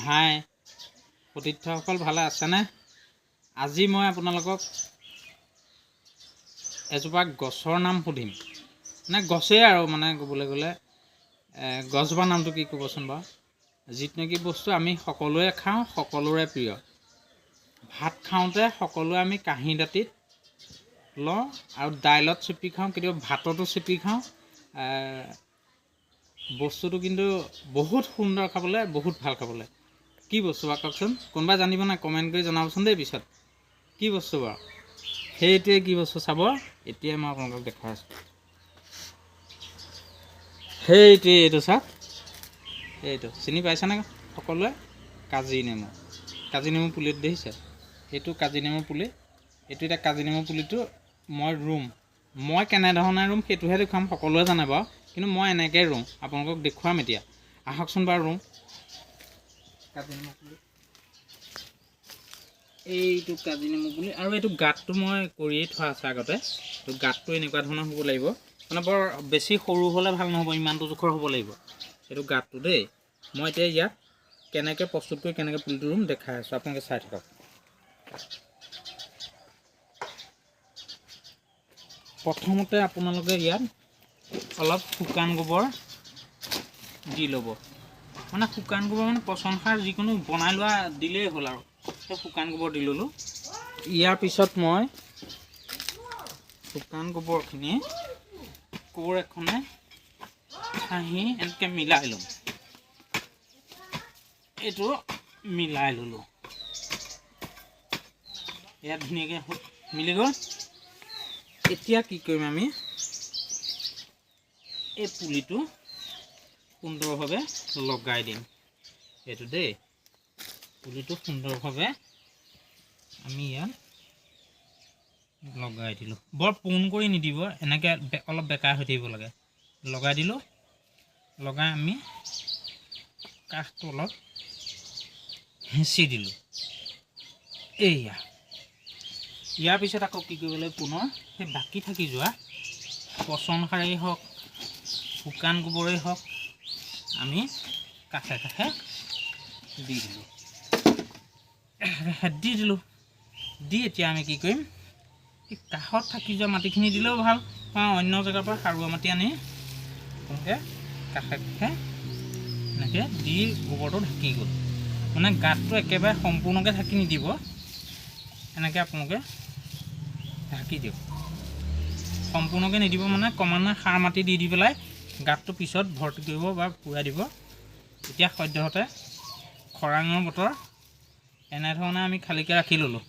হাই সতীৰ্থসকল ভালে আছেনে? আজি মই আপোনালোকক এজোপা গছৰ নাম সুধিম। মানে গছেই আৰু মানে ক'বলৈ গ'লে গছজোপাৰ নামটো কি ক'বচোন বাৰু? যিটো নেকি বস্তু আমি সকলোৱে খাওঁ, সকলোৰে প্ৰিয়। ভাত খাওঁতে সকলোৱে আমি কাঁহী দাঁতিত লওঁ আৰু দাইলত চেপি খাওঁ, কেতিয়াবা ভাততো চেপি খাওঁ। বস্তুটো কিন্তু বহুত সুন্দৰ খাবলৈ, বহুত ভাল খাবলৈ। কি বস্তু বাৰু কওকচোন? কোনোবাই জানিব নাই? কমেণ্ট কৰি জনাবচোন দেই পিছত। কি বস্তু বাৰু? সেইটোৱে কি বস্তু চাব, এতিয়াই মই আপোনালোকক দেখাই আছোঁ। সেইটোৱে এইটো চাওক, এইটো চিনি পাইছেনে সকলোৱে? কাজি নেমু। কাজি নেমু পুলিটো দেখিছে? এইটো কাজি নেমু পুলি। এইটো এতিয়া কাজি নেমু পুলিটো মই ৰুম। মই কেনেধৰণে ৰুম সেইটোহে দেখুৱাম, সকলোৱে জানে বাৰু, কিন্তু মই এনেকৈ ৰুওঁ, আপোনালোকক দেখুৱাম এতিয়া। আহকচোন বাৰু ৰুওঁ কাজি নেমু পুলি। এইটো কাজি নেমু পুলি, আৰু এইটো গাঁতটো মই কৰিয়েই থোৱা আছে আগতে। এইটো গাঁতটো এনেকুৱা ধৰণৰ হ'ব লাগিব, মানে বৰ বেছি সৰু হ'লে ভাল নহ'ব, ইমানটো জোখৰ হ'ব লাগিব এইটো গাঁতটো দেই। মই এতিয়া ইয়াত কেনেকৈ প্ৰস্তুত কৰি কেনেকৈ পুলিটো ৰুম দেখাই আছোঁ, আপোনালোকে চাই থাকক। প্ৰথমতে আপোনালোকে ইয়াত অলপ শুকান গোবৰ দি ল'ব। মানে শুকান গোবৰ মানে পচন সাৰ যিকোনো বনাই লোৱা দিলেই হ'ল আৰু। সেই শুকান গোবৰ দি ল'লোঁ। ইয়াৰ পিছত মই শুকান গোবৰখিনি কোৰ এখনে ঘঁহি এনেকৈ মিলাই ল'ম। এইটো মিলাই ল'লোঁ। ইয়াত ধুনীয়াকৈ মিলি গ'ল। এতিয়া কি কৰিম আমি, এই পুলিটো সুন্দৰভাৱে লগাই দিম। এইটো দেই, পুলিটো সুন্দৰভাৱে আমি ইয়াত লগাই দিলোঁ। বৰ পোন কৰি নিদিব, এনেকৈ অলপ বেকা হৈ থাকিব লাগে। লগাই দিলোঁ। লগাই আমি কাষটো অলপ হেঁচি দিলোঁ। এইয়া ইয়াৰ পিছত আকৌ কি কৰিব লাগিব, পুনৰ সেই বাকী থাকি যোৱা পচন সাৰেই হওক, শুকান গোবৰেই হওক, আমি কাষে কাষে দি দিলোঁ। দি এতিয়া আমি কি কৰিম, এই কাষত থাকি যোৱা মাটিখিনি দিলেও ভাল, বা অন্য জেগাৰ পৰা সাৰুৱা মাটি আনি এনেকৈ কাষে কাষে এনেকৈ দি গোবৰটো ঢাকি গ'ল। মানে গাঁতটো একেবাৰে সম্পূৰ্ণকৈ ঢাকি নিদিব, এনেকৈ আপোনালোকে ঢাকি দিয়ক। সম্পূৰ্ণকৈ নিদিব মানে ক্ৰমান্বয়ে সাৰ মাটি দি দি পেলাই গাঁতটো পিছত ভৰ্তি কৰিব বা পূৰাই দিব। এতিয়া সদ্যহতে খৰাঙৰ বতৰ, এনেধৰণে আমি খালীকৈ ৰাখি ল'লোঁ।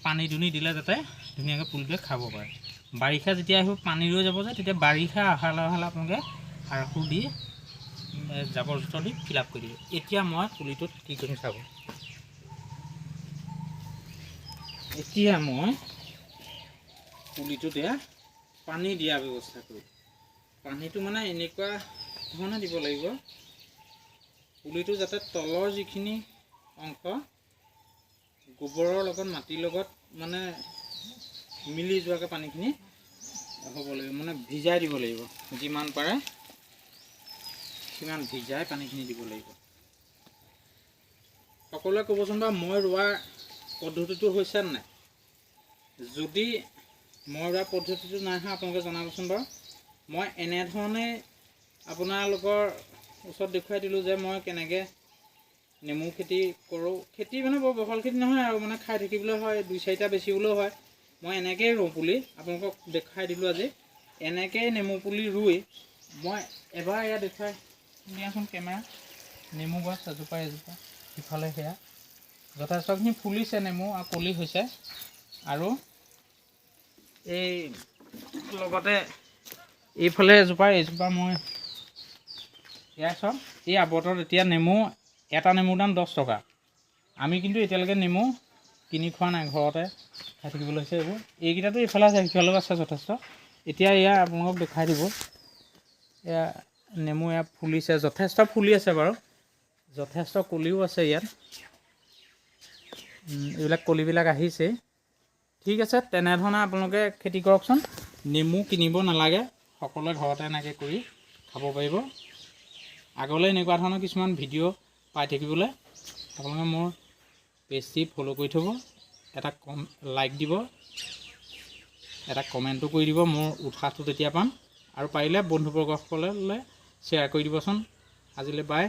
পানী দুনি দিলে যাতে ধুনীয়াকৈ পুলিটোৱে খাব পাৰে। বাৰিষা যেতিয়া আহিব পানী ৰৈ যাব যে, তেতিয়া বাৰিষা অহালৈ আপোনালোকে সাৰ সুৰ দি জাবৰ জোঁথৰ দি ফিল আপ কৰি দিব। এতিয়া মই পুলিটোত কি কৰিম চাব। এতিয়া মই পুলিটোত এয়া পানী দিয়াৰ ব্যৱস্থা কৰোঁ। পানীটো মানে এনেকুৱা ধৰণে দিব লাগিব, পুলিটো যাতে তলৰ যিখিনি অংশ গোবৰৰ লগত মাটিৰ লগত মানে মিলি যোৱাকৈ পানীখিনি হ'ব লাগিব, মানে ভিজাই দিব লাগিব। যিমান পাৰে সিমান ভিজাই পানীখিনি দিব লাগিব। সকলোৱে ক'বচোন বাৰু, মই ৰোৱাৰ পদ্ধতিটো হৈছে নাই? যদি মই ৰোৱা পদ্ধতিটো নাই হোৱা আপোনালোকে জনাবচোন বাৰু। মই এনেধৰণে আপোনালোকৰ ওচৰত দেখুৱাই দিলোঁ যে মই কেনেকৈ নেমু খেতি কৰোঁ। খেতি মানে বৰ বহল খেতি নহয় আৰু, মানে খাই থাকিবলৈ হয়, 2-4টা বেচিবলৈও হয়। মই এনেকৈয়ে ৰুওঁ পুলি, আপোনালোকক দেখাই দিলোঁ আজি। এনেকৈয়ে নেমু পুলি ৰুই মই এবাৰ এয়া দেখুৱাই দিয়াচোন কেমেৰা। নেমু গছ এজোপা এজোপা, সিফালে সেয়া যথেষ্টখিনি ফুলিছে নেমু আৰু কলি হৈছে। আৰু এই লগতে এইফালে এইজোপা মই এয়া চাওক, এই আৱতৰত এতিয়া নেমু, এটা নেমুৰ দাম 10 টকা। আমি কিন্তু এতিয়ালৈকে নেমু কিনি খোৱা নাই, ঘৰতে খাই থাকিবলৈ হৈছে এইবোৰ। এইকেইটাতো এইফালে আছে, সিফালেও আছে যথেষ্ট। এতিয়া এয়া আপোনালোকক দেখাই দিব, এয়া নেমু এয়া ফুলিছে, যথেষ্ট ফুলি আছে বাৰু, যথেষ্ট কলিও আছে ইয়াত। এইবিলাক কলিবিলাক আহিছেই। ঠিক আছে, তেনেধৰণে আপোনালোকে খেতি কৰকচোন। নেমু কিনিব নালাগে, সকলোৱে ঘৰতে এনেকৈ কৰি খাব পাৰিব। আগলৈ এনেকুৱা ধৰণৰ কিছুমান ভিডিঅ' পাই থাকিবলৈ আপোনালোকে মোৰ পেজটি ফ'ল' কৰি থ'ব, এটা লাইক দিব, এটা কমেণ্টো কৰি দিব, মোৰ উৎসাহটো তেতিয়া পাম। আৰু পাৰিলে বন্ধুবৰ্গসকললৈ শ্বেয়াৰ কৰি দিবচোন। আজিলৈ বাই।